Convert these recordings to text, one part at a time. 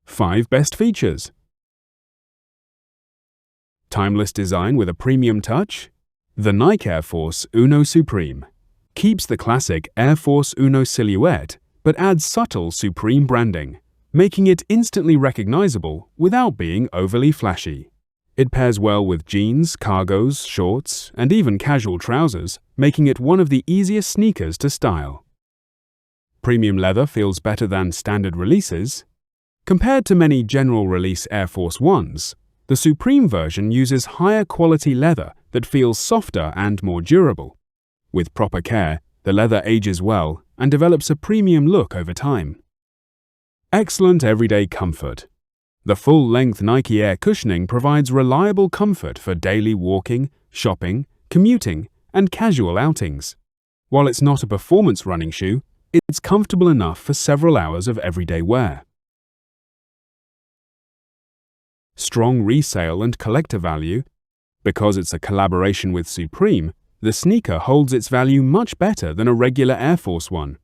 5 best features. Timeless design with a premium touch. The Nike Air Force Uno Supreme keeps the classic Air Force Uno silhouette but adds subtle Supreme branding, making it instantly recognizable without being overly flashy. It pairs well with jeans, cargos, shorts, and even casual trousers, making it one of the easiest sneakers to style. Premium leather feels better than standard releases. Compared to many general release Air Force Ones, the Supreme version uses higher quality leather that feels softer and more durable. With proper care, the leather ages well and develops a premium look over time. Excellent everyday comfort. The full-length Nike Air cushioning provides reliable comfort for daily walking, shopping, commuting, and casual outings. While it's not a performance running shoe, it's comfortable enough for several hours of everyday wear. Strong resale and collector value. Because it's a collaboration with Supreme, the sneaker holds its value much better than a regular Air Force One.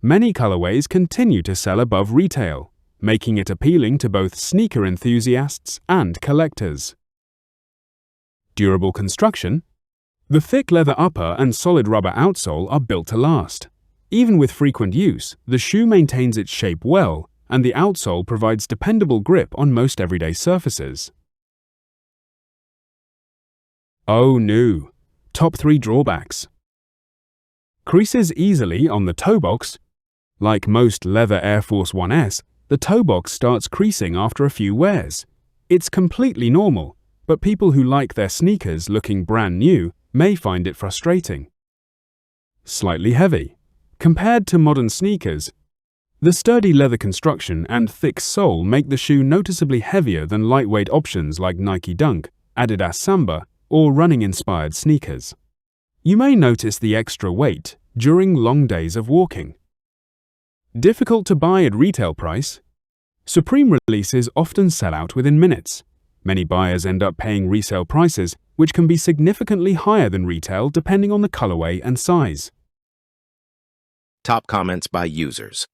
Many colorways continue to sell above retail, making it appealing to both sneaker enthusiasts and collectors. Durable construction. The thick leather upper and solid rubber outsole are built to last. Even with frequent use, the shoe maintains its shape well, and the outsole provides dependable grip on most everyday surfaces. Oh no! Top 3 drawbacks. Creases easily on the toe box. Like most leather Air Force 1S, the toe box starts creasing after a few wears. It's completely normal, but people who like their sneakers looking brand new may find it frustrating. Slightly heavy. Compared to modern sneakers, the sturdy leather construction and thick sole make the shoe noticeably heavier than lightweight options like Nike Dunk, Adidas Samba, or running-inspired sneakers. You may notice the extra weight during long days of walking. Difficult to buy at retail price. Supreme releases often sell out within minutes. Many buyers end up paying resale prices, which can be significantly higher than retail depending on the colorway and size. Top comments by users.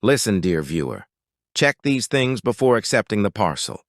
Listen, dear viewer. Check these things before accepting the parcel.